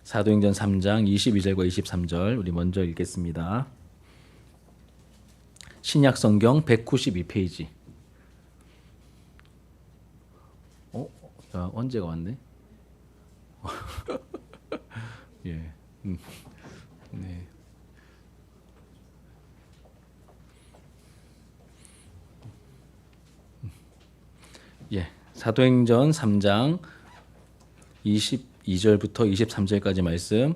사도행전 3장 22절과 23절 우리 먼저 읽겠습니다. 신약 성경 192페이지. 야, 언제가 왔네? 예. 네. 예. 사도행전 3장 22절부터 23절까지 말씀,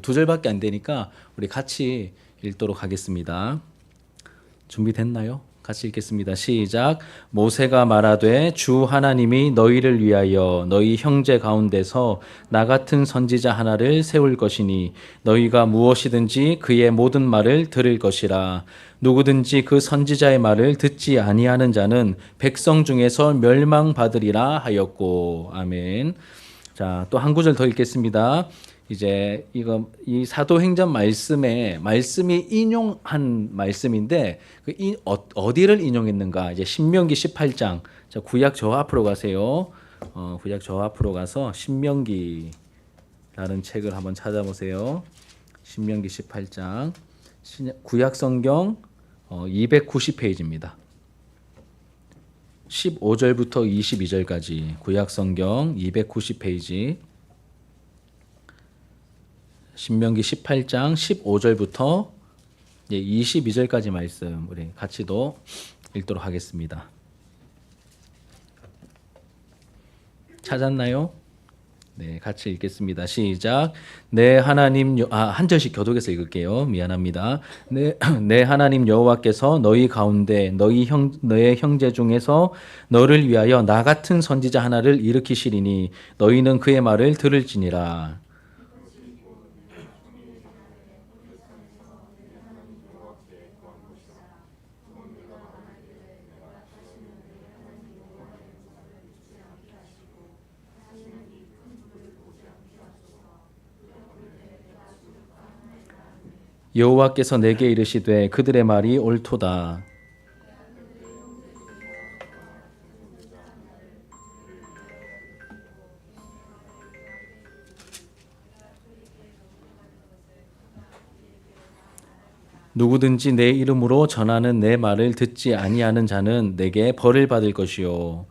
두 절밖에 안 되니까 우리 같이 읽도록 하겠습니다. 준비됐나요? 같이 읽겠습니다. 시작. 모세가 말하되 주 하나님이 너희를 위하여 너희 형제 가운데서 나 같은 선지자 하나를 세울 것이니 너희가 무엇이든지 그의 모든 말을 들을 것이라. 누구든지 그 선지자의 말을 듣지 아니하는 자는 백성 중에서 멸망받으리라 하였고. 아멘. 자, 또 한 구절 더 읽겠습니다. 이제 이 사도행전 말씀이 인용한 말씀인데 어디를 인용했는가? 이제 신명기 18장. 자, 구약 저 앞으로 가세요. 구약 저 앞으로 가서 신명기라는 책을 한번 찾아보세요. 신명기 18장. 구약 성경 290페이지입니다. 15절부터 22절까지 구약 성경 290페이지. 신명기 18장 15절부터 22절까지 말씀 우리 같이도 읽도록 하겠습니다. 찾았나요? 네, 같이 읽겠습니다. 시작. 내 하나님 한 절씩 교독해서 읽을게요. 미안합니다. 내 하나님 여호와께서 너희 가운데 너의 형제 중에서 너를 위하여 나 같은 선지자 하나를 일으키시리니 너희는 그의 말을 들을지니라. 여호와께서 내게 이르시되 그들의 말이 옳도다. 누구든지 내 이름으로 전하는 내 말을 듣지 아니하는 자는 내게 벌을 받을 것이요.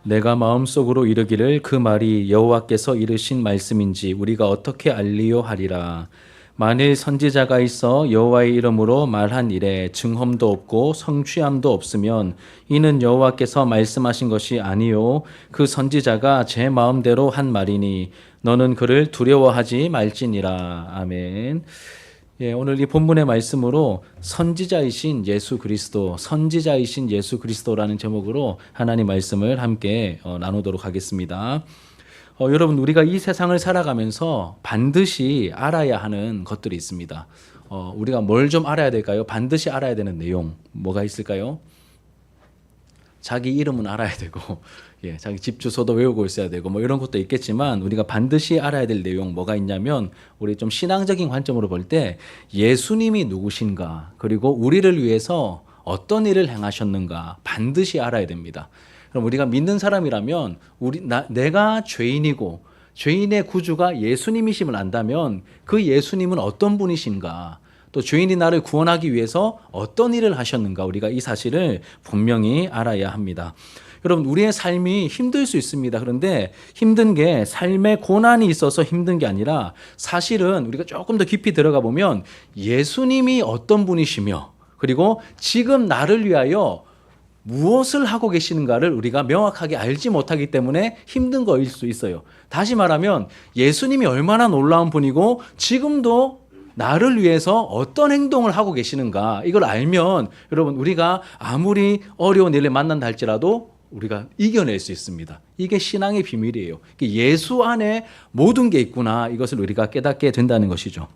내가 마음속으로 이르기를 그 말이 여호와께서 이르신 말씀인지 우리가 어떻게 알리요 하리라. 만일 선지자가 있어 여호와의 이름으로 말한 일에 증험도 없고 성취함도 없으면 이는 여호와께서 말씀하신 것이 아니요 그 선지자가 제 마음대로 한 말이니 너는 그를 두려워하지 말지니라. 아멘. 예, 오늘 이 본문의 말씀으로 선지자이신 예수 그리스도라는 제목으로 하나님 말씀을 함께 나누도록 하겠습니다. 여러분, 우리가 이 세상을 살아가면서 반드시 알아야 하는 것들이 있습니다. 우리가 뭘 좀 알아야 될까요? 반드시 알아야 되는 내용 뭐가 있을까요? 자기 이름은 알아야 되고, 예, 자기 집 주소도 외우고 있어야 되고, 뭐 이런 것도 있겠지만 우리가 반드시 알아야 될 내용 뭐가 있냐면 우리 좀 신앙적인 관점으로 볼 때 예수님이 누구신가, 그리고 우리를 위해서 어떤 일을 행하셨는가 반드시 알아야 됩니다. 그럼 우리가 믿는 사람이라면 내가 죄인이고 죄인의 구주가 예수님이심을 안다면 그 예수님은 어떤 분이신가, 또 죄인이 나를 구원하기 위해서 어떤 일을 하셨는가, 우리가 이 사실을 분명히 알아야 합니다. 여러분, 우리의 삶이 힘들 수 있습니다. 그런데 힘든 게 삶의 고난이 있어서 힘든 게 아니라 사실은 우리가 조금 더 깊이 들어가 보면 예수님이 어떤 분이시며 그리고 지금 나를 위하여 무엇을 하고 계시는가를 우리가 명확하게 알지 못하기 때문에 힘든 거일 수 있어요. 다시 말하면 예수님이 얼마나 놀라운 분이고 지금도 나를 위해서 어떤 행동을 하고 계시는가, 이걸 알면 여러분, 우리가 아무리 어려운 일을 만난다 할지라도 우리가 이겨낼 수 있습니다. 이게 신앙의 비밀이에요. 예수 안에 모든 게 있구나, 이것을 우리가 깨닫게 된다는 것이죠.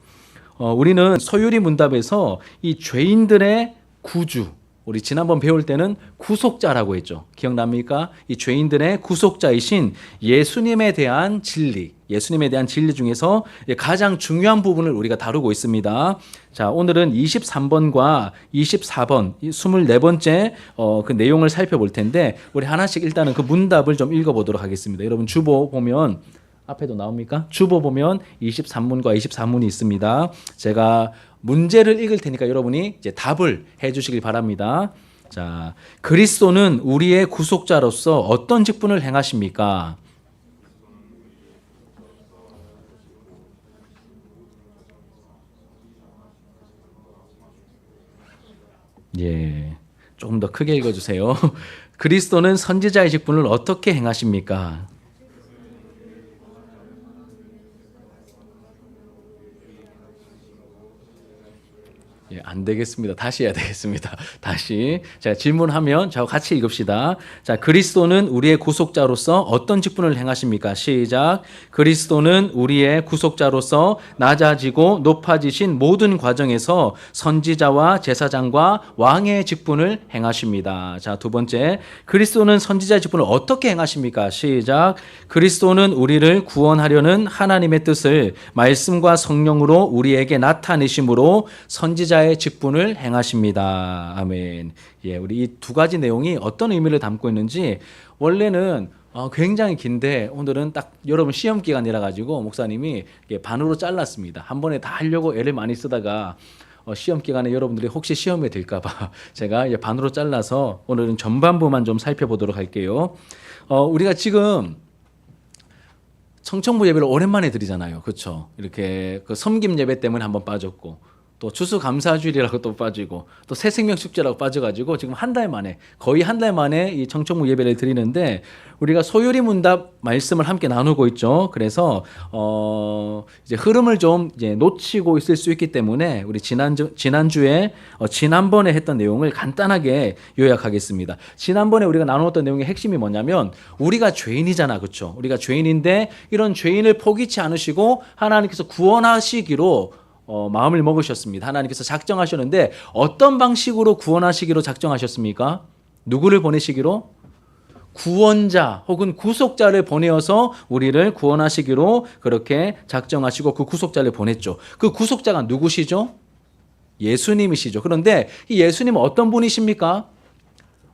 우리는 서유리 문답에서 이 죄인들의 구주, 우리 지난번 배울 때는 구속자라고 했죠. 기억납니까? 이 죄인들의 구속자이신 예수님에 대한 진리, 예수님에 대한 진리 중에서 가장 중요한 부분을 우리가 다루고 있습니다. 자, 오늘은 23번과 24번, 24번째 그 내용을 살펴볼 텐데 우리 하나씩 일단은 그 문답을 좀 읽어보도록 하겠습니다. 여러분 주보 보면 앞에도 나옵니까? 주보 보면 23문과 24문이 있습니다. 제가 문제를 읽을 테니까 여러분이 이제 답을 해주시길 바랍니다. 자, 그리스도는 우리의 구속자로서 어떤 직분을 행하십니까? 예, 조금 더 크게 읽어주세요. 그리스도는 선지자의 직분을 어떻게 행하십니까? 예, 안 되겠습니다. 다시 해야 되겠습니다. 다시. 제가 질문하면 저와 같이 읽읍시다. 자, 그리스도는 우리의 구속자로서 어떤 직분을 행하십니까? 시작. 그리스도는 우리의 구속자로서 낮아지고 높아지신 모든 과정에서 선지자와 제사장과 왕의 직분을 행하십니다. 자, 두 번째. 그리스도는 선지자의 직분을 어떻게 행하십니까? 시작. 그리스도는 우리를 구원하려는 하나님의 뜻을 말씀과 성령으로 우리에게 나타내심으로 선지자의 직분을 행하십니다. 아멘. 예, 우리 이 두 가지 내용이 어떤 의미를 담고 있는지 원래는 굉장히 긴데 오늘은 딱 여러분 시험 기간이라 가지고 목사님이 반으로 잘랐습니다. 한 번에 다 하려고 애를 많이 쓰다가 시험 기간에 여러분들이 혹시 시험에 들까봐 제가 반으로 잘라서 오늘은 전반부만 좀 살펴보도록 할게요. 우리가 지금 청청부 예배를 오랜만에 드리잖아요. 그렇죠? 이렇게 그 섬김 예배 때문에 한번 빠졌고 또 추수감사주일이라고 또 빠지고 또 새생명 축제라고 빠져가지고 지금 한 달 만에 거의 한 달 만에 이 청청부 예배를 드리는데 우리가 소요리 문답 말씀을 함께 나누고 있죠. 그래서 이제 흐름을 좀 이제 놓치고 있을 수 있기 때문에 우리 지난주에 지난번에 했던 내용을 간단하게 요약하겠습니다. 지난번에 우리가 나누었던 내용의 핵심이 뭐냐면 우리가 죄인이잖아, 그렇죠? 우리가 죄인인데 이런 죄인을 포기치 않으시고 하나님께서 구원하시기로 마음을 먹으셨습니다. 하나님께서 작정하셨는데 어떤 방식으로 구원하시기로 작정하셨습니까? 누구를 보내시기로? 구원자 혹은 구속자를 보내어서 우리를 구원하시기로 그렇게 작정하시고 그 구속자를 보냈죠. 그 구속자가 누구시죠? 예수님이시죠. 그런데 이 예수님은 어떤 분이십니까?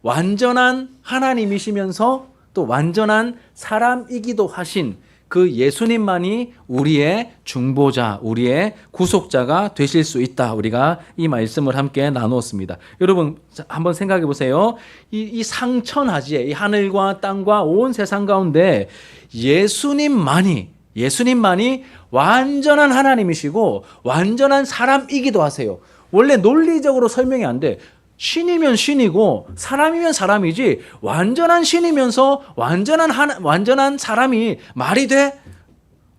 완전한 하나님이시면서 또 완전한 사람이기도 하신 그 예수님만이 우리의 중보자, 우리의 구속자가 되실 수 있다. 우리가 이 말씀을 함께 나누었습니다. 여러분 한번 생각해 보세요. 이 상천하지에 이 하늘과 땅과 온 세상 가운데 예수님만이 완전한 하나님이시고 완전한 사람이기도 하세요. 원래 논리적으로 설명이 안 돼. 신이면 신이고 사람이면 사람이지 완전한 신이면서 완전한 사람이 말이 돼?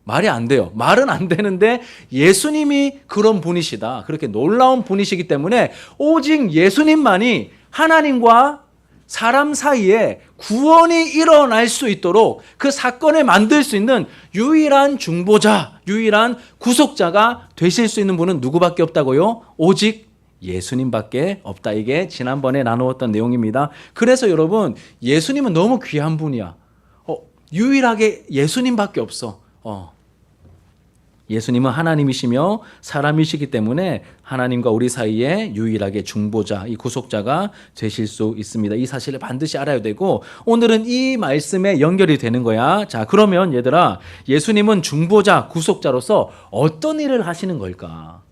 말이 안 돼요. 말은 안 되는데 예수님이 그런 분이시다. 그렇게 놀라운 분이시기 때문에 오직 예수님만이 하나님과 사람 사이에 구원이 일어날 수 있도록 그 사건을 만들 수 있는 유일한 중보자, 유일한 구속자가 되실 수 있는 분은 누구밖에 없다고요? 오직 예수님밖에 없다. 이게 지난번에 나누었던 내용입니다. 그래서 여러분 예수님은 너무 귀한 분이야. 유일하게 예수님밖에 없어. 예수님은 하나님이시며 사람이시기 때문에 하나님과 우리 사이에 유일하게 중보자, 이 구속자가 되실 수 있습니다. 이 사실을 반드시 알아야 되고 오늘은 이 말씀에 연결이 되는 거야. 자, 그러면 얘들아, 예수님은 중보자, 구속자로서 어떤 일을 하시는 걸까?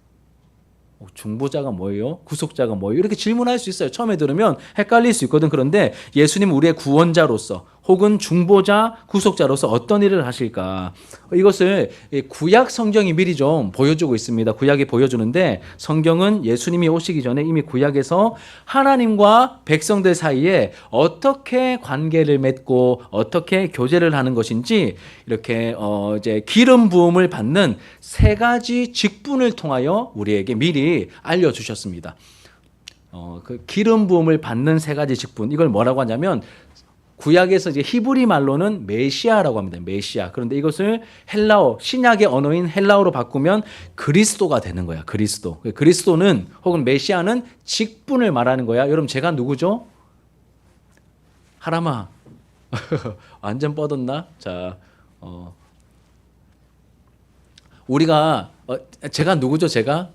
중보자가 뭐예요? 구속자가 뭐예요? 이렇게 질문할 수 있어요. 처음에 들으면 헷갈릴 수 있거든. 그런데 예수님 우리의 구원자로서 혹은 중보자, 구속자로서 어떤 일을 하실까? 이것을 구약 성경이 미리 좀 보여주고 있습니다. 구약이 보여주는데 성경은 예수님이 오시기 전에 이미 구약에서 하나님과 백성들 사이에 어떻게 관계를 맺고 어떻게 교제를 하는 것인지 이렇게 이제 기름 부음을 받는 세 가지 직분을 통하여 우리에게 미리 알려주셨습니다. 그 기름 부음을 받는 세 가지 직분, 이걸 뭐라고 하냐면 구약에서 이제 히브리 말로는 메시아라고 합니다. 메시아. 그런데 이것을 헬라어, 신약의 언어인 헬라어로 바꾸면 그리스도가 되는 거야. 그리스도. 그리스도는 혹은 메시아는 직분을 말하는 거야. 여러분 제가 누구죠? 하람아. 완전 뻗었나? 자, 우리가 제가 누구죠? 제가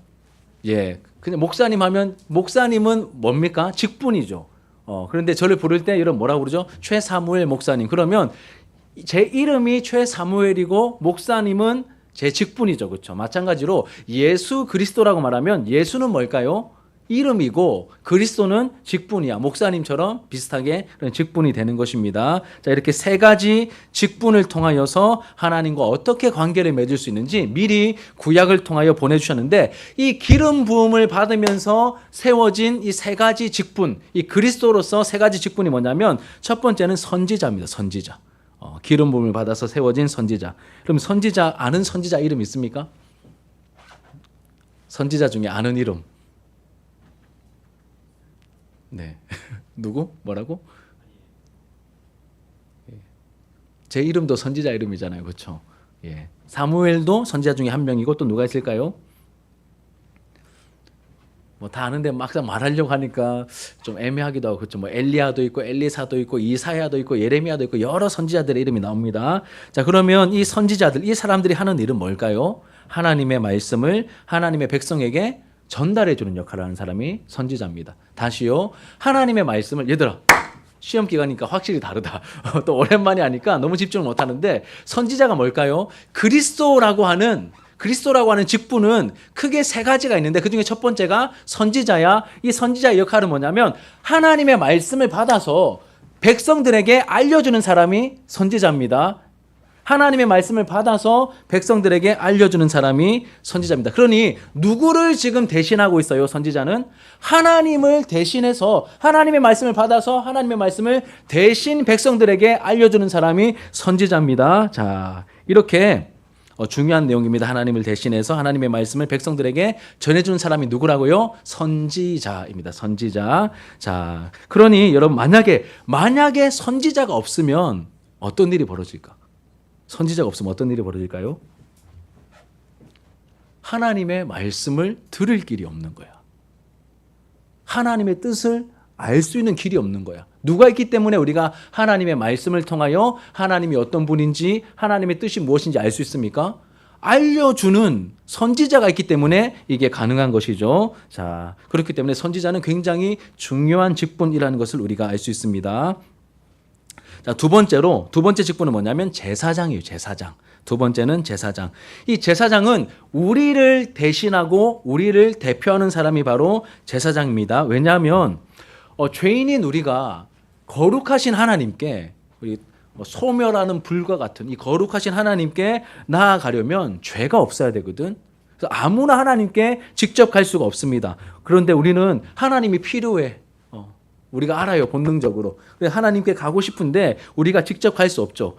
예, 그냥 목사님 하면 목사님은 뭡니까? 직분이죠. 그런데 저를 부를 때 여러분 뭐라고 그러죠? 최사무엘 목사님. 그러면 제 이름이 최사무엘이고 목사님은 제 직분이죠. 그렇죠? 마찬가지로 예수 그리스도라고 말하면 예수는 뭘까요? 이름이고 그리스도는 직분이야. 목사님처럼 비슷하게 그런 직분이 되는 것입니다. 자, 이렇게 세 가지 직분을 통하여서 하나님과 어떻게 관계를 맺을 수 있는지 미리 구약을 통하여 보내주셨는데 이 기름 부음을 받으면서 세워진 이 세 가지 직분, 이 그리스도로서 세 가지 직분이 뭐냐면 첫 번째는 선지자입니다. 선지자. 기름 부음을 받아서 세워진 선지자. 그럼 선지자, 아는 선지자 이름 있습니까? 선지자 중에 아는 이름. 네. 누구? 뭐라고? 제 이름도 선지자 이름이잖아요. 그렇죠? 예. 사무엘도 선지자 중에 한 명이고 또 누가 있을까요? 뭐 다 아는데 막상 말하려고 하니까 좀 애매하기도 하고 그렇죠. 뭐 엘리야도 있고 엘리사도 있고 이사야도 있고 예레미야도 있고 여러 선지자들의 이름이 나옵니다. 자, 그러면 이 선지자들, 이 사람들이 하는 일은 뭘까요? 하나님의 말씀을 하나님의 백성에게 전달해 주는 역할을 하는 사람이 선지자입니다. 다시요. 하나님의 말씀을 얘들아 시험 기간이니까 확실히 다르다. 또 오랜만에 하니까 너무 집중을 못 하는데 선지자가 뭘까요? 그리스도라고 하는 직분은 크게 세 가지가 있는데 그중에 첫 번째가 선지자야. 이 선지자의 역할은 뭐냐면 하나님의 말씀을 받아서 백성들에게 알려주는 사람이 선지자입니다. 하나님의 말씀을 받아서 백성들에게 알려주는 사람이 선지자입니다. 그러니 누구를 지금 대신하고 있어요? 선지자는 하나님을 대신해서 하나님의 말씀을 받아서 하나님의 말씀을 대신 백성들에게 알려주는 사람이 선지자입니다. 자, 이렇게 중요한 내용입니다. 하나님을 대신해서 하나님의 말씀을 백성들에게 전해주는 사람이 누구라고요? 선지자입니다. 선지자. 자, 그러니 여러분 만약에 선지자가 없으면 어떤 일이 벌어질까? 선지자가 없으면 어떤 일이 벌어질까요? 하나님의 말씀을 들을 길이 없는 거야. 하나님의 뜻을 알 수 있는 길이 없는 거야. 누가 있기 때문에 우리가 하나님의 말씀을 통하여 하나님이 어떤 분인지 하나님의 뜻이 무엇인지 알 수 있습니까? 알려주는 선지자가 있기 때문에 이게 가능한 것이죠. 자, 그렇기 때문에 선지자는 굉장히 중요한 직분이라는 것을 우리가 알 수 있습니다. 자, 두 번째 직분은 뭐냐면 제사장이에요. 제사장. 두 번째는 제사장. 이 제사장은 우리를 대신하고 우리를 대표하는 사람이 바로 제사장입니다. 왜냐하면 죄인인 우리가 거룩하신 하나님께 우리 소멸하는 불과 같은 이 거룩하신 하나님께 나아가려면 죄가 없어야 되거든. 그래서 아무나 하나님께 직접 갈 수가 없습니다. 그런데 우리는 하나님이 필요해. 우리가 알아요, 본능적으로. 하나님께 가고 싶은데 우리가 직접 갈 수 없죠.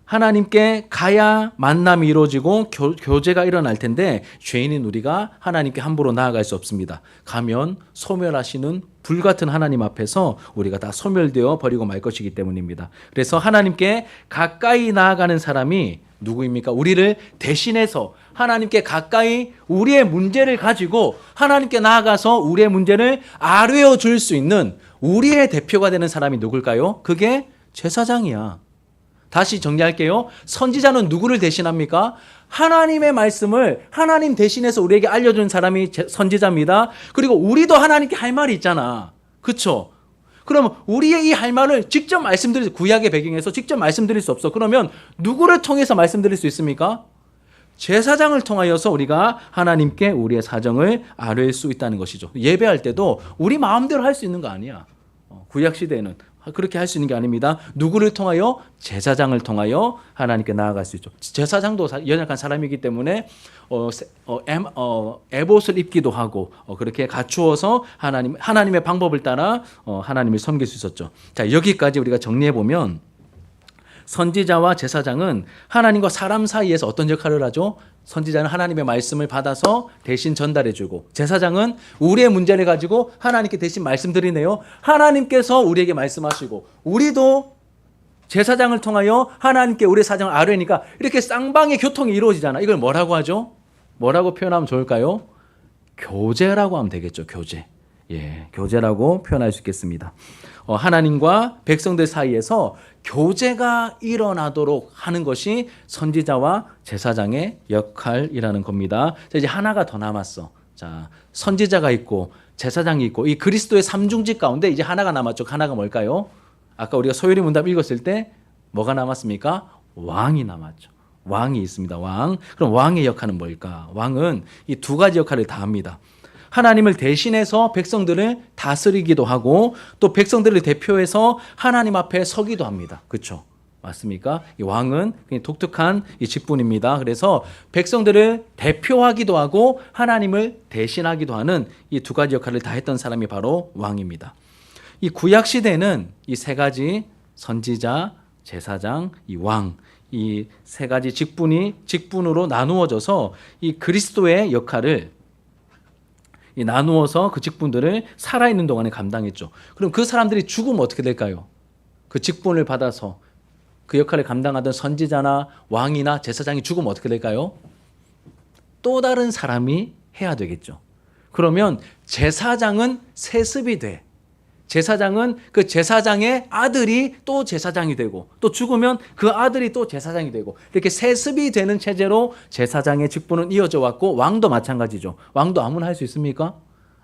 하나님께 가야 만남이 이루어지고 교제가 일어날 텐데 죄인인 우리가 하나님께 함부로 나아갈 수 없습니다. 가면 소멸하시는 불같은 하나님 앞에서 우리가 다 소멸되어 버리고 말 것이기 때문입니다. 그래서 하나님께 가까이 나아가는 사람이 누구입니까? 우리를 대신해서 하나님께 가까이 우리의 문제를 가지고 하나님께 나아가서 우리의 문제를 아뢰어 줄 수 있는 우리의 대표가 되는 사람이 누굴까요? 그게 제사장이야. 다시 정리할게요. 선지자는 누구를 대신합니까? 하나님의 말씀을 하나님 대신해서 우리에게 알려주는 사람이 선지자입니다. 그리고 우리도 하나님께 할 말이 있잖아. 그렇죠? 그러면 우리의 이 할 말을 직접 말씀드릴 구약의 배경에서 직접 말씀드릴 수 없어. 그러면 누구를 통해서 말씀드릴 수 있습니까? 제사장을 통하여서 우리가 하나님께 우리의 사정을 아뢰 수 있다는 것이죠. 예배할 때도 우리 마음대로 할 수 있는 거 아니야. 구약 시대에는 그렇게 할 수 있는 게 아닙니다. 누구를 통하여? 제사장을 통하여 하나님께 나아갈 수 있죠. 제사장도 연약한 사람이기 때문에 에봇을 입기도 하고 그렇게 갖추어서 하나님의 방법을 따라 하나님을 섬길 수 있었죠. 자, 여기까지 우리가 정리해 보면 선지자와 제사장은 하나님과 사람 사이에서 어떤 역할을 하죠? 선지자는 하나님의 말씀을 받아서 대신 전달해주고, 제사장은 우리의 문제를 가지고 하나님께 대신 말씀드리네요. 하나님께서 우리에게 말씀하시고, 우리도 제사장을 통하여 하나님께 우리의 사정을 아뢰니까 이렇게 쌍방의 교통이 이루어지잖아. 이걸 뭐라고 하죠? 뭐라고 표현하면 좋을까요? 교제라고 하면 되겠죠. 교제. 예, 교제라고 표현할 수 있겠습니다. 하나님과 백성들 사이에서 교제가 일어나도록 하는 것이 선지자와 제사장의 역할이라는 겁니다. 자, 이제 하나가 더 남았어. 자, 선지자가 있고 제사장이 있고 이 그리스도의 삼중직 가운데 이제 하나가 남았죠. 하나가 뭘까요? 아까 우리가 소요리 문답 읽었을 때 뭐가 남았습니까? 왕이 남았죠. 왕이 있습니다. 왕. 그럼 왕의 역할은 뭘까? 왕은 이 두 가지 역할을 다 합니다. 하나님을 대신해서 백성들을 다스리기도 하고 또 백성들을 대표해서 하나님 앞에 서기도 합니다. 그렇죠? 맞습니까? 이 왕은 독특한 이 직분입니다. 그래서 백성들을 대표하기도 하고 하나님을 대신하기도 하는 이 두 가지 역할을 다 했던 사람이 바로 왕입니다. 이 구약 시대는 이 세 가지 선지자, 제사장, 이 왕, 이 세 가지 직분으로 나누어져서 이 그리스도의 역할을 나누어서 그 직분들을 살아있는 동안에 감당했죠. 그럼 그 사람들이 죽으면 어떻게 될까요? 그 직분을 받아서 그 역할을 감당하던 선지자나 왕이나 제사장이 죽으면 어떻게 될까요? 또 다른 사람이 해야 되겠죠. 그러면 제사장은 세습이 돼. 제사장은 그 제사장의 아들이 또 제사장이 되고 또 죽으면 그 아들이 또 제사장이 되고 이렇게 세습이 되는 체제로 제사장의 직분은 이어져 왔고 왕도 마찬가지죠. 왕도 아무나 할 수 있습니까?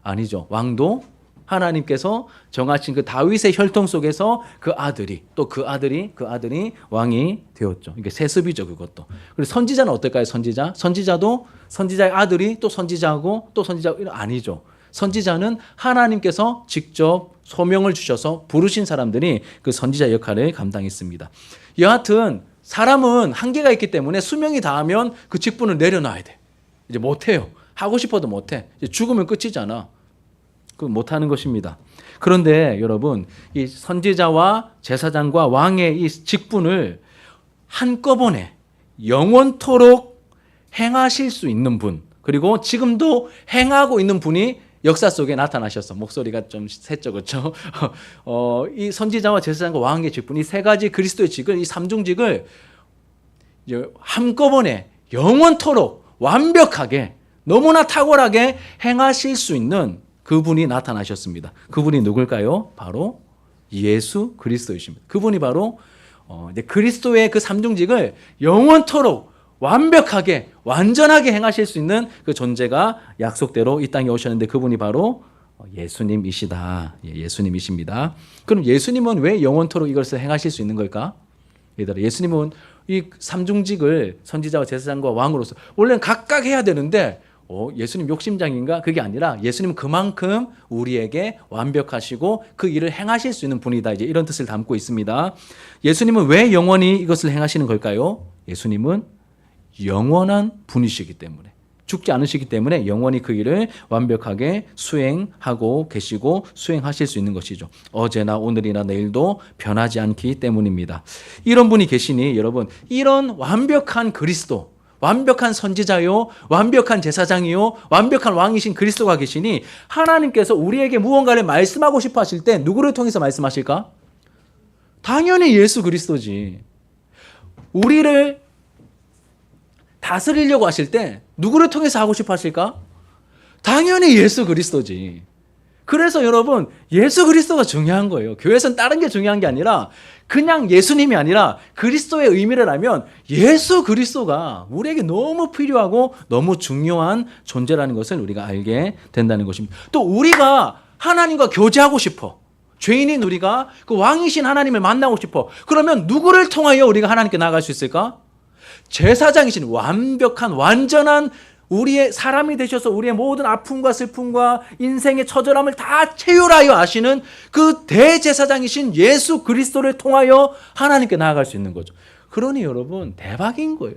아니죠. 왕도 하나님께서 정하신 그 다윗의 혈통 속에서 그 아들이 또 그 아들이 왕이 되었죠. 이게 세습이죠. 그것도. 그리고 선지자는 어떨까요? 선지자도 선지자의 아들이 또 선지자하고 또 선지자하고 아니죠. 선지자는 하나님께서 직접 소명을 주셔서 부르신 사람들이 그 선지자 역할을 감당했습니다. 여하튼 사람은 한계가 있기 때문에 수명이 다하면 그 직분을 내려놔야 돼. 이제 못해요. 하고 싶어도 못해. 이제 죽으면 끝이잖아. 그 못하는 것입니다. 그런데 여러분, 이 선지자와 제사장과 왕의 이 직분을 한꺼번에 영원토록 행하실 수 있는 분, 그리고 지금도 행하고 있는 분이 역사 속에 나타나셨어. 목소리가 좀 셌죠, 그렇죠? 이 선지자와 제사장과 왕의 직분, 이 세 가지 그리스도의 직을, 이 삼중직을 한꺼번에 영원토록 완벽하게 너무나 탁월하게 행하실 수 있는 그분이 나타나셨습니다. 그분이 누굴까요? 바로 예수 그리스도이십니다. 그분이 바로 그리스도의 그 삼중직을 영원토록 완벽하게 완전하게 행하실 수 있는 그 존재가 약속대로 이 땅에 오셨는데 그분이 바로 예수님이시다. 예수님이십니다. 그럼 예수님은 왜 영원토록 이것을 행하실 수 있는 걸까? 얘들아, 예수님은 이 삼중직을 선지자와 제사장과 왕으로서 원래는 각각 해야 되는데 예수님 욕심장인가? 그게 아니라 예수님은 그만큼 우리에게 완벽하시고 그 일을 행하실 수 있는 분이다. 이제 이런 뜻을 담고 있습니다. 예수님은 왜 영원히 이것을 행하시는 걸까요? 예수님은 영원한 분이시기 때문에, 죽지 않으시기 때문에 영원히 그 일을 완벽하게 수행하고 계시고 수행하실 수 있는 것이죠. 어제나 오늘이나 내일도 변하지 않기 때문입니다. 이런 분이 계시니 여러분, 이런 완벽한 그리스도, 완벽한 선지자요, 완벽한 제사장이요, 완벽한 왕이신 그리스도가 계시니 하나님께서 우리에게 무언가를 말씀하고 싶어 하실 때 누구를 통해서 말씀하실까? 당연히 예수 그리스도지. 우리를 다스리려고 하실 때 누구를 통해서 하고 싶어 하실까? 당연히 예수 그리스도지. 그래서 여러분, 예수 그리스도가 중요한 거예요. 교회에서는 다른 게 중요한 게 아니라 그냥 예수님이 아니라 그리스도의 의미를 알면 예수 그리스도가 우리에게 너무 필요하고 너무 중요한 존재라는 것을 우리가 알게 된다는 것입니다. 또 우리가 하나님과 교제하고 싶어. 죄인인 우리가 그 왕이신 하나님을 만나고 싶어. 그러면 누구를 통하여 우리가 하나님께 나아갈 수 있을까? 제사장이신 완벽한 완전한 우리의 사람이 되셔서 우리의 모든 아픔과 슬픔과 인생의 처절함을 다 체휼하여 아시는 그 대제사장이신 예수 그리스도를 통하여 하나님께 나아갈 수 있는 거죠. 그러니 여러분, 대박인 거예요.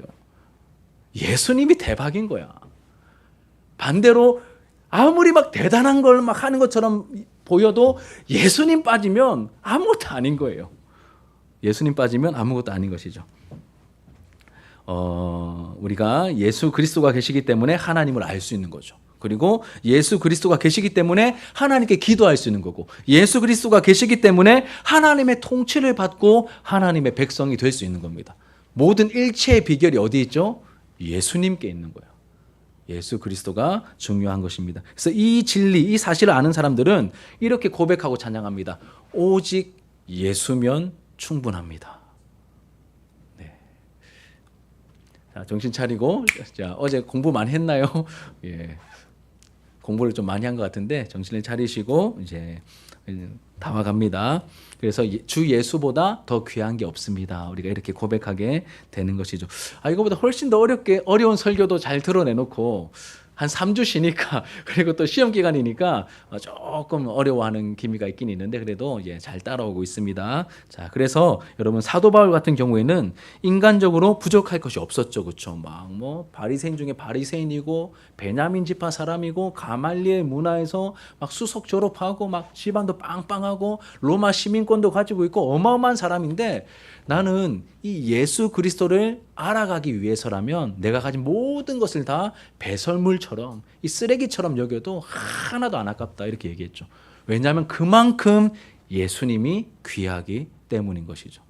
예수님이 대박인 거야. 반대로 아무리 막 대단한 걸 막 하는 것처럼 보여도 예수님 빠지면 아무것도 아닌 거예요. 예수님 빠지면 아무것도 아닌 것이죠. 우리가 예수 그리스도가 계시기 때문에 하나님을 알 수 있는 거죠. 그리고 예수 그리스도가 계시기 때문에 하나님께 기도할 수 있는 거고, 예수 그리스도가 계시기 때문에 하나님의 통치를 받고 하나님의 백성이 될 수 있는 겁니다. 모든 일체의 비결이 어디 있죠? 예수님께 있는 거예요. 예수 그리스도가 중요한 것입니다. 그래서 이 진리, 이 사실을 아는 사람들은 이렇게 고백하고 찬양합니다. 오직 예수면 충분합니다. 네. 자, 정신 차리고, 자, 어제 공부 많이 했나요? 예. 공부를 좀 많이 한 것 같은데 정신을 차리시고 이제 다와갑니다. 그래서 주 예수보다 더 귀한 게 없습니다. 우리가 이렇게 고백하게 되는 것이죠. 이거보다 훨씬 더 어려운 설교도 잘 드러내놓고 한 3주 쉬니까, 그리고 또 시험 기간이니까 조금 어려워하는 기미가 있긴 있는데 그래도 잘 따라오고 있습니다. 자, 그래서 여러분 사도 바울 같은 경우에는 인간적으로 부족할 것이 없었죠. 그렇죠? 막 뭐 바리새인 중에 바리새인이고 베냐민 지파 사람이고 가말리엘 문화에서 막 수석 졸업하고 막 집안도 빵빵하고 로마 시민권도 가지고 있고 어마어마한 사람인데, 나는 이 예수 그리스도를 알아가기 위해서라면 내가 가진 모든 것을 다 배설물처럼, 이 쓰레기처럼 여겨도 하나도 안 아깝다, 이렇게 얘기했죠. 왜냐하면 그만큼 예수님이 귀하기 때문인 것이죠.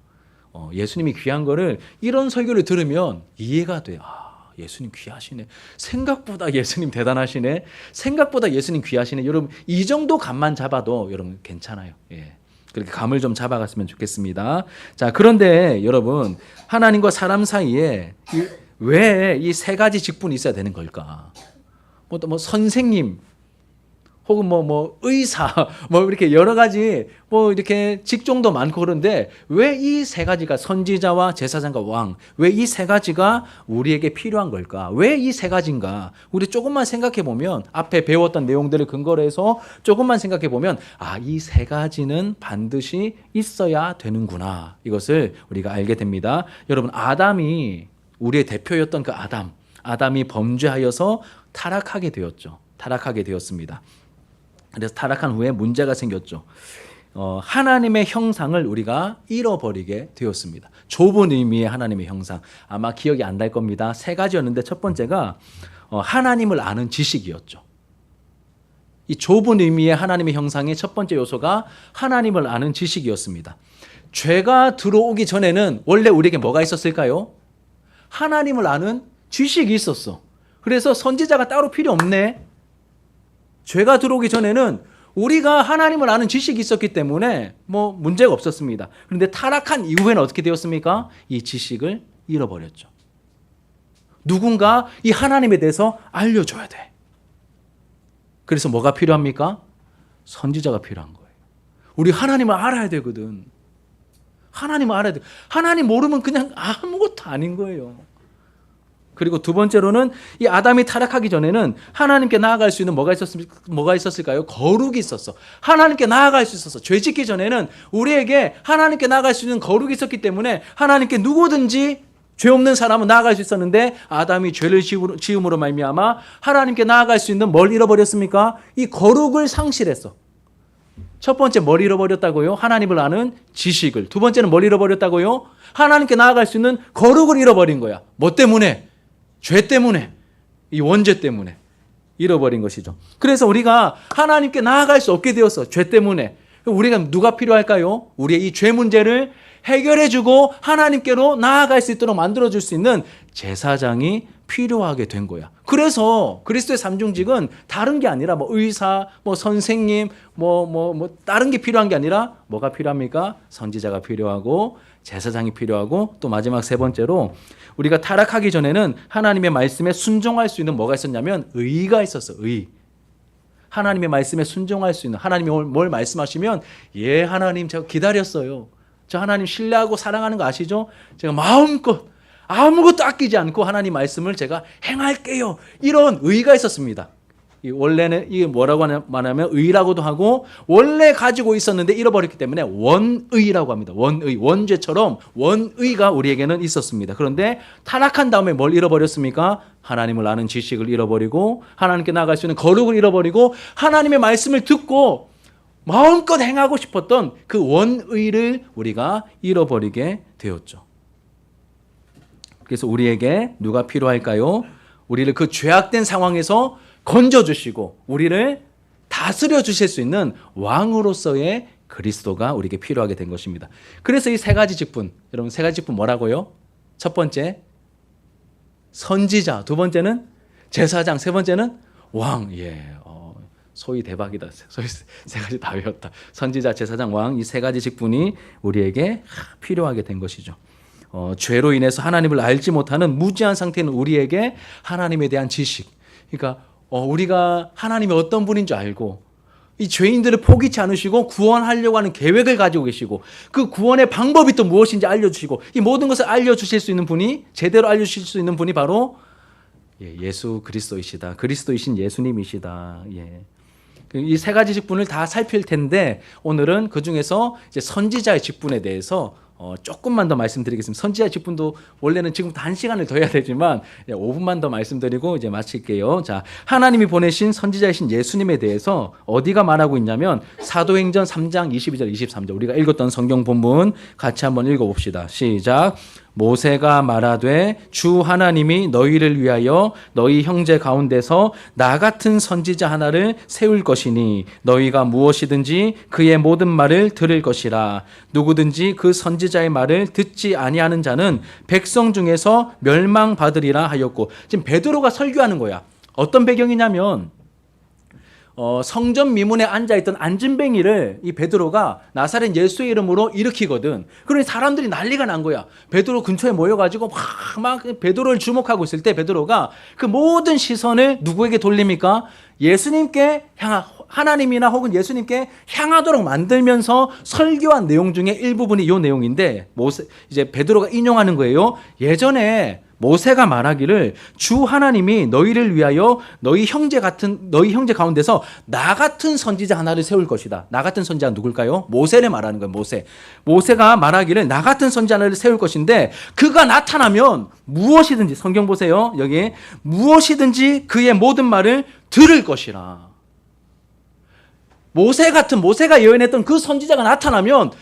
예수님이 귀한 거를 이런 설교를 들으면 이해가 돼요. 예수님 귀하시네. 생각보다 예수님 대단하시네. 생각보다 예수님 귀하시네. 여러분 이 정도 감만 잡아도 여러분 괜찮아요. 예. 그렇게 감을 좀 잡아갔으면 좋겠습니다. 자, 그런데 여러분, 하나님과 사람 사이에 왜 이 세 가지 직분이 있어야 되는 걸까? 뭐 선생님, 혹은 뭐 의사, 뭐 이렇게 여러 가지 뭐 이렇게 직종도 많고 그런데 왜 이 세 가지가, 선지자와 제사장과 왕, 왜 이 세 가지가 우리에게 필요한 걸까? 왜 이 세 가지인가? 우리 조금만 생각해 보면, 앞에 배웠던 내용들을 근거로 해서 조금만 생각해 보면, 이 세 가지는 반드시 있어야 되는구나. 이것을 우리가 알게 됩니다. 여러분, 아담이, 우리의 대표였던 그 아담이 범죄하여서 타락하게 되었죠. 타락하게 되었습니다. 그래서 타락한 후에 문제가 생겼죠. 하나님의 형상을 우리가 잃어버리게 되었습니다. 좁은 의미의 하나님의 형상. 아마 기억이 안 날 겁니다. 세 가지였는데 첫 번째가 하나님을 아는 지식이었죠. 이 좁은 의미의 하나님의 형상의 첫 번째 요소가 하나님을 아는 지식이었습니다. 죄가 들어오기 전에는 원래 우리에게 뭐가 있었을까요? 하나님을 아는 지식이 있었어. 그래서 선지자가 따로 필요 없네. 죄가 들어오기 전에는 우리가 하나님을 아는 지식이 있었기 때문에 뭐 문제가 없었습니다. 그런데 타락한 이후에는 어떻게 되었습니까? 이 지식을 잃어버렸죠. 누군가 이 하나님에 대해서 알려줘야 돼. 그래서 뭐가 필요합니까? 선지자가 필요한 거예요. 우리 하나님을 알아야 되거든. 하나님을 알아야 돼. 하나님 모르면 그냥 아무것도 아닌 거예요. 그리고 두 번째로는 이 아담이 타락하기 전에는 하나님께 나아갈 수 있는 뭐가 있었을까요? 거룩이 있었어. 하나님께 나아갈 수 있었어. 죄 짓기 전에는 우리에게 하나님께 나아갈 수 있는 거룩이 있었기 때문에 하나님께 누구든지 죄 없는 사람은 나아갈 수 있었는데, 아담이 죄를 지음으로 말미암아 하나님께 나아갈 수 있는 뭘 잃어버렸습니까? 이 거룩을 상실했어. 첫 번째 뭘 잃어버렸다고요? 하나님을 아는 지식을. 두 번째는 뭘 잃어버렸다고요? 하나님께 나아갈 수 있는 거룩을 잃어버린 거야. 뭐 때문에? 죄 때문에, 이 원죄 때문에 잃어버린 것이죠. 그래서 우리가 하나님께 나아갈 수 없게 되었어. 죄 때문에. 우리가 누가 필요할까요? 우리의 이 죄 문제를 해결해주고 하나님께로 나아갈 수 있도록 만들어줄 수 있는 제사장이 필요하게 된 거야. 그래서 그리스도의 삼중직은 다른 게 아니라 뭐 의사, 뭐 선생님, 뭐 다른 게 필요한 게 아니라 뭐가 필요합니까? 선지자가 필요하고 제사장이 필요하고, 또 마지막 세 번째로 우리가 타락하기 전에는 하나님의 말씀에 순종할 수 있는 뭐가 있었냐면 의가 있었어. 의. 하나님의 말씀에 순종할 수 있는, 하나님이 뭘 말씀하시면 예 하나님 제가 기다렸어요. 저 하나님 신뢰하고 사랑하는 거 아시죠? 제가 마음껏 아무것도 아끼지 않고 하나님 말씀을 제가 행할게요. 이런 의가 있었습니다. 원래는 이게 뭐라고 말하면 의라고도 하고, 원래 가지고 있었는데 잃어버렸기 때문에 원의라고 합니다. 원의, 원죄처럼 원의가 우리에게는 있었습니다. 그런데 타락한 다음에 뭘 잃어버렸습니까? 하나님을 아는 지식을 잃어버리고, 하나님께 나아갈 수 있는 거룩을 잃어버리고, 하나님의 말씀을 듣고 마음껏 행하고 싶었던 그 원의를 우리가 잃어버리게 되었죠. 그래서 우리에게 누가 필요할까요? 우리를 그 죄악된 상황에서 건져주시고 우리를 다스려 주실 수 있는 왕으로서의 그리스도가 우리에게 필요하게 된 것입니다. 그래서 이 세 가지 직분, 여러분 세 가지 직분 뭐라고요? 첫 번째 선지자, 두 번째는 제사장, 세 번째는 왕. 소위 대박이다. 소위 세 가지 다 외웠다. 선지자, 제사장, 왕, 이 세 가지 직분이 우리에게 필요하게 된 것이죠. 죄로 인해서 하나님을 알지 못하는 무지한 상태는 우리에게 하나님에 대한 지식, 그러니까 우리가 하나님이 어떤 분인 줄 알고 이 죄인들을 포기치 않으시고 구원하려고 하는 계획을 가지고 계시고 그 구원의 방법이 또 무엇인지 알려주시고 이 모든 것을 알려주실 수 있는 분이, 제대로 알려주실 수 있는 분이 바로 예수 그리스도이시다. 그리스도이신 예수님이시다. 이 세 가지 직분을 다 살필 텐데 오늘은 그 중에서 이제 선지자의 직분에 대해서 조금만 더 말씀드리겠습니다. 선지자 직분도 원래는 지금부터 1시간을 더 해야 되지만 5분만 더 말씀드리고 이제 마칠게요. 자, 하나님이 보내신 선지자이신 예수님에 대해서 어디가 말하고 있냐면 사도행전 3장 22절 23절 우리가 읽었던 성경 본문 같이 한번 읽어봅시다. 시작. 모세가 말하되 주 하나님이 너희를 위하여 너희 형제 가운데서 나 같은 선지자 하나를 세울 것이니 너희가 무엇이든지 그의 모든 말을 들을 것이라. 누구든지 그 선지자의 말을 듣지 아니하는 자는 백성 중에서 멸망받으리라 하였고, 지금 베드로가 설교하는 거야. 어떤 배경이냐면 성전 미문에 앉아있던 안진뱅이를 이 베드로가 나사렛 예수의 이름으로 일으키거든. 그러니 사람들이 난리가 난 거야. 베드로 근처에 모여가지고 막 베드로를 주목하고 있을 때 베드로가 그 모든 시선을 누구에게 돌립니까? 예수님께 하나님이나 혹은 예수님께 향하도록 만들면서 설교한 내용 중에 일부분이 이 내용인데, 이제 베드로가 인용하는 거예요. 예전에 모세가 말하기를 주 하나님이 너희를 위하여 너희 형제 가운데서 나 같은 선지자 하나를 세울 것이다. 나 같은 선지자가 누굴까요? 모세를 말하는 거예요. 모세가 말하기를 나 같은 선지자 하나를 세울 것인데 그가 나타나면 무엇이든지, 성경 보세요. 여기 무엇이든지 그의 모든 말을 들을 것이라. 모세가 예언했던 그 선지자가 나타나면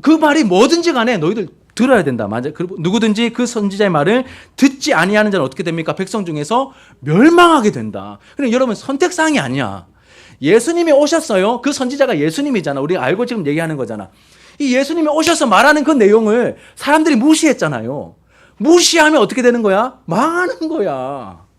그 말이 뭐든지 간에 너희들 들어야 된다. 맞아요. 그리고 누구든지 그 선지자의 말을 듣지 아니하는 자는 어떻게 됩니까? 백성 중에서 멸망하게 된다. 그러니까 여러분, 선택사항이 아니야. 예수님이 오셨어요. 그 선지자가 예수님이잖아. 우리가 알고 지금 얘기하는 거잖아. 이 예수님이 오셔서 말하는 그 내용을 사람들이 무시했잖아요. 무시하면 어떻게 되는 거야? 망하는 거야.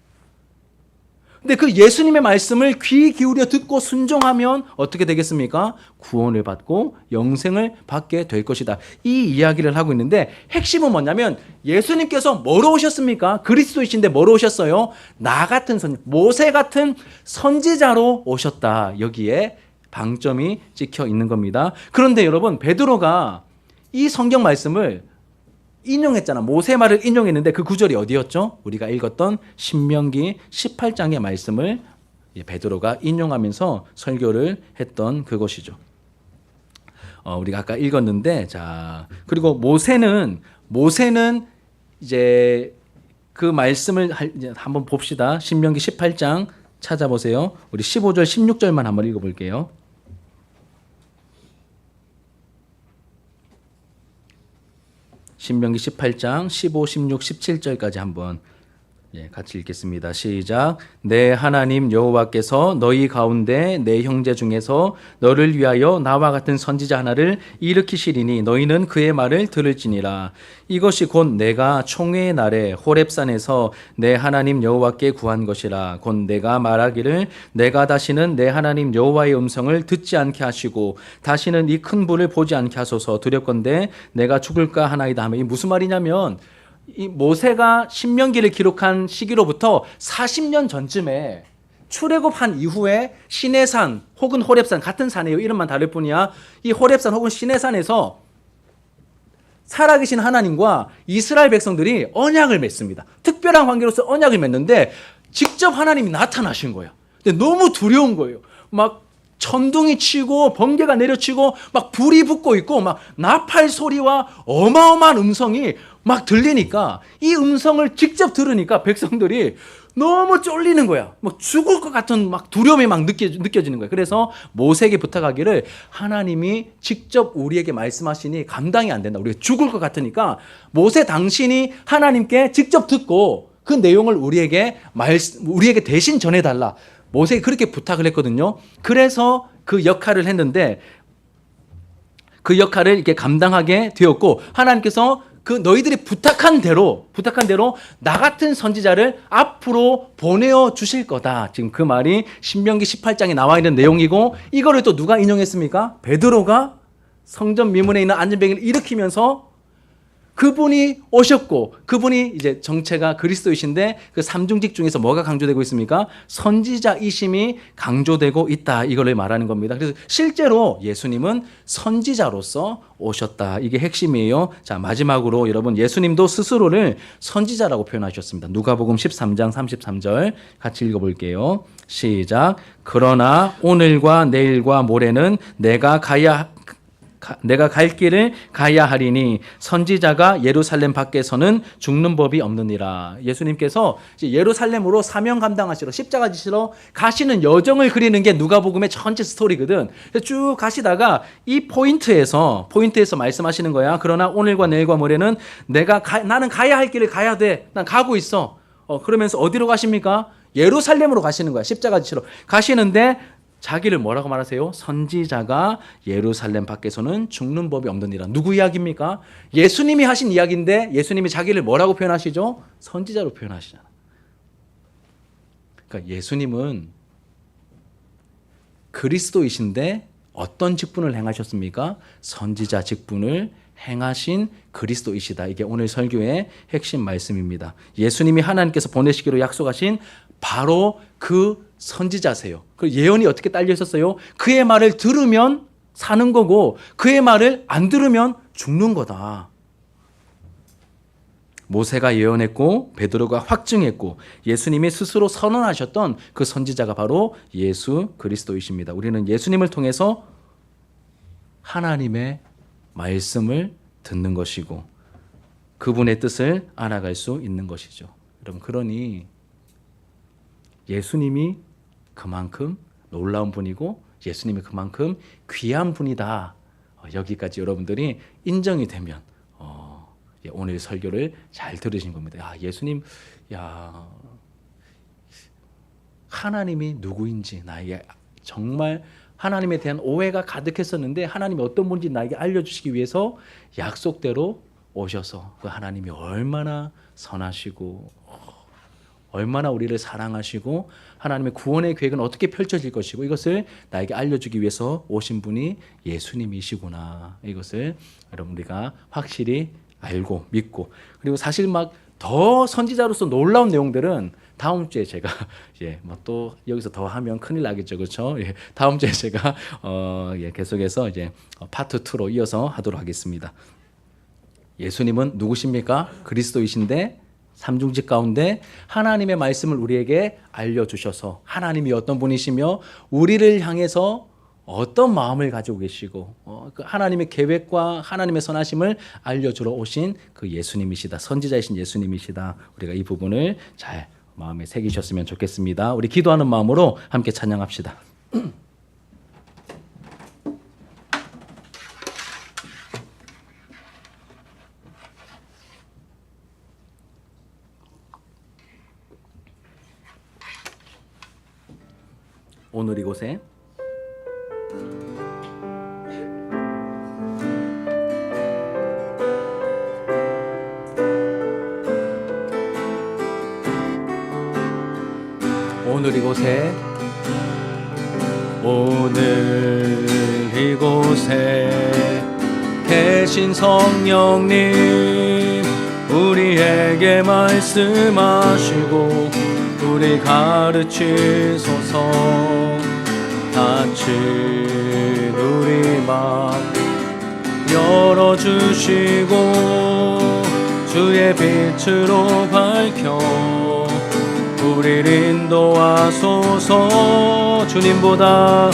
근데 그 예수님의 말씀을 귀 기울여 듣고 순종하면 어떻게 되겠습니까? 구원을 받고 영생을 받게 될 것이다. 이 이야기를 하고 있는데 핵심은 뭐냐면 예수님께서 뭐로 오셨습니까? 그리스도이신데 뭐로 오셨어요? 나 같은 모세 같은 선지자로 오셨다. 여기에 방점이 찍혀 있는 겁니다. 그런데 여러분, 베드로가 이 성경 말씀을 인용했잖아. 모세 말을 인용했는데 그 구절이 어디였죠? 우리가 읽었던 신명기 18장의 말씀을 베드로가 인용하면서 설교를 했던 그것이죠. 우리가 아까 읽었는데, 자, 그리고 모세는 이제 그 말씀을 이제 한번 봅시다. 신명기 18장 찾아보세요. 우리 15절 16절만 한번 읽어볼게요. 신명기 18장 15, 16, 17절까지 한번 같이 읽겠습니다. 시작. 내 하나님 여호와께서 너희 가운데 내 형제 중에서 너를 위하여 나와 같은 선지자 하나를 일으키시리니 너희는 그의 말을 들을지니라. 이것이 곧 내가 총회의 날에 호렙산에서 내 하나님 여호와께 구한 것이라. 곧 내가 말하기를 내가 다시는 내 하나님 여호와의 음성을 듣지 않게 하시고 다시는 이 큰 불을 보지 않게 하소서. 두렵건대 내가 죽을까 하나이다 하며, 이 무슨 말이냐면 이 모세가 신명기를 기록한 시기로부터 40년 전쯤에 출애굽한 이후에 시내산 혹은 호렙산, 같은 산이에요. 이름만 다를 뿐이야. 이 호렙산 혹은 시내산에서 살아계신 하나님과 이스라엘 백성들이 언약을 맺습니다. 특별한 관계로서 언약을 맺는데 직접 하나님이 나타나신 거야. 근데 너무 두려운 거예요. 막 천둥이 치고 번개가 내려치고 막 불이 붙고 있고 막 나팔 소리와 어마어마한 음성이 막 들리니까 이 음성을 직접 들으니까 백성들이 너무 쫄리는 거야. 막 죽을 것 같은 막 두려움이 막 느껴지는 거야. 그래서 모세에게 부탁하기를 하나님이 직접 우리에게 말씀하시니 감당이 안 된다. 우리가 죽을 것 같으니까 모세 당신이 하나님께 직접 듣고 그 내용을 우리에게 대신 전해달라. 모세에게 그렇게 부탁을 했거든요. 그래서 그 역할을 했는데 그 역할을 이렇게 감당하게 되었고 하나님께서 그 너희들이 부탁한 대로 나 같은 선지자를 앞으로 보내어 주실 거다. 지금 그 말이 신명기 18장에 나와 있는 내용이고 이거를 또 누가 인용했습니까? 베드로가 성전 미문에 있는 안전병을 일으키면서 그분이 오셨고 그분이 이제 정체가 그리스도이신데 그 삼중직 중에서 뭐가 강조되고 있습니까? 선지자이심이 강조되고 있다. 이걸 말하는 겁니다. 그래서 실제로 예수님은 선지자로서 오셨다. 이게 핵심이에요. 자, 마지막으로 여러분 예수님도 스스로를 선지자라고 표현하셨습니다. 누가복음 13장 33절 같이 읽어볼게요. 시작. 그러나 오늘과 내일과 모레는 내가 갈 길을 가야 하리니 선지자가 예루살렘 밖에서는 죽는 법이 없느니라. 예수님께서 예루살렘으로 사명 감당하시러 십자가 지시러 가시는 여정을 그리는 게 누가복음의 전체 스토리거든. 쭉 가시다가 이 포인트에서 말씀하시는 거야. 그러나 오늘과 내일과 모레는 나는 가야 할 길을 가야 돼. 난 가고 있어. 그러면서 어디로 가십니까? 예루살렘으로 가시는 거야. 십자가 지시러 가시는데 자기를 뭐라고 말하세요? 선지자가 예루살렘 밖에서는 죽는 법이 없느니라. 누구 이야기입니까? 예수님이 하신 이야기인데 예수님이 자기를 뭐라고 표현하시죠? 선지자로 표현하시잖아. 그러니까 예수님은 그리스도이신데 어떤 직분을 행하셨습니까? 선지자 직분을 행하신 그리스도이시다. 이게 오늘 설교의 핵심 말씀입니다. 예수님이 하나님께서 보내시기로 약속하신 바로 그 선지자세요. 그 예언이 어떻게 딸려 있었어요? 그의 말을 들으면 사는 거고 그의 말을 안 들으면 죽는 거다. 모세가 예언했고 베드로가 확증했고 예수님이 스스로 선언하셨던 그 선지자가 바로 예수 그리스도이십니다. 우리는 예수님을 통해서 하나님의 말씀을 듣는 것이고 그분의 뜻을 알아갈 수 있는 것이죠. 여러분, 그러니 예수님이 그만큼 놀라운 분이고 예수님이 그만큼 귀한 분이다. 여기까지 여러분들이 인정이 되면 오늘 설교를 잘 들으신 겁니다. 예수님, 하나님이 누구인지 나에게 정말 하나님에 대한 오해가 가득했었는데 하나님이 어떤 분인지 나에게 알려주시기 위해서 약속대로 오셔서 그 하나님이 얼마나 선하시고 얼마나 우리를 사랑하시고 하나님의 구원의 계획은 어떻게 펼쳐질 것이고 이것을 나에게 알려주기 위해서 오신 분이 예수님이시구나. 이것을 여러분 우리가 확실히 알고 믿고 그리고 사실 막 더 선지자로서 놀라운 내용들은 다음 주에 제가 또 여기서 더 하면 큰일 나겠죠, 그렇죠? 다음 주에 제가 계속해서 이제 파트 2로 이어서 하도록 하겠습니다. 예수님은 누구십니까? 그리스도이신데 삼중직 가운데 하나님의 말씀을 우리에게 알려주셔서 하나님이 어떤 분이시며 우리를 향해서 어떤 마음을 가지고 계시고 그 하나님의 계획과 하나님의 선하심을 알려주러 오신 그 예수님이시다. 선지자이신 예수님이시다. 우리가 이 부분을 잘 마음에 새기셨으면 좋겠습니다. 우리 기도하는 마음으로 함께 찬양합시다. 오늘 이곳에 오늘 이곳에 계신 성령님 우리에게 말씀하시고 우리 가르치소서. 닫힌 우리 맘 열어주시고 주의 빛으로 밝혀 우리를 인도하소서. 주님보다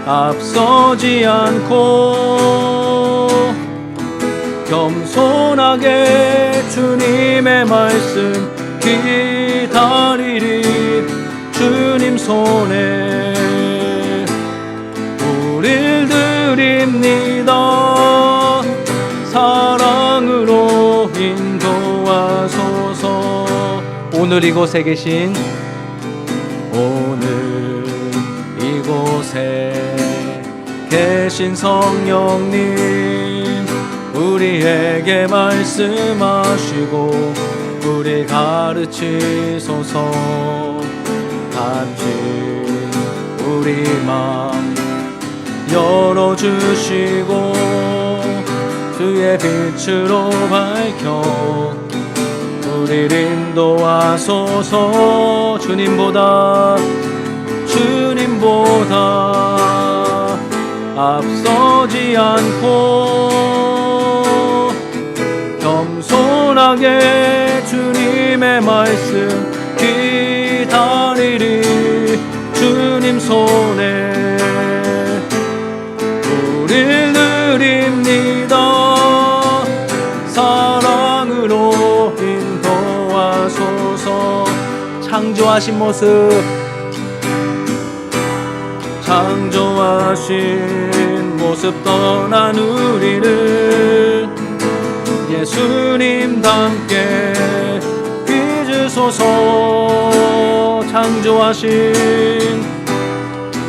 앞서지 않고 겸손하게 주님의 말씀 기다리리. 주님 손에 우릴 드립니다. 사랑으로 인도하소서. 오늘 이곳에 계신, 오늘 이곳에 계신 성령님, 우리에게 말씀하시고 우리 가르치소서. 닫힌 우리 맘 열어주시고 주의 빛으로 밝혀 우리를 인도하소서. 주님보다 앞서지 않고 겸손하게 주님의 말씀 기다리리. 주님 손에 우릴 드립니다. 사랑으로 인도하소서. 창조하신 모습 떠난 우리를 예수님 닮게 빚으소서.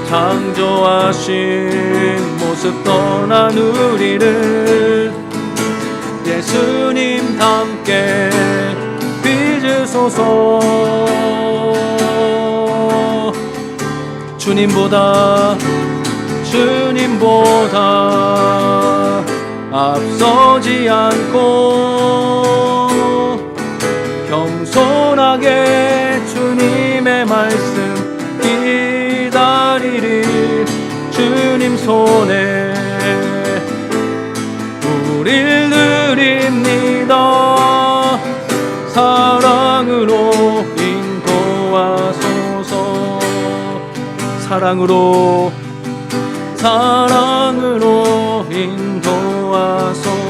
창조하신 모습 떠난 우리를 예수님 닮게 빚으소서. 주님보다 앞서지 않고 겸손하게 주님의 말씀 기다리리. 주님 손에 우릴 드립니다. 사랑으로 인도하소서. 사랑으로 인도하소서.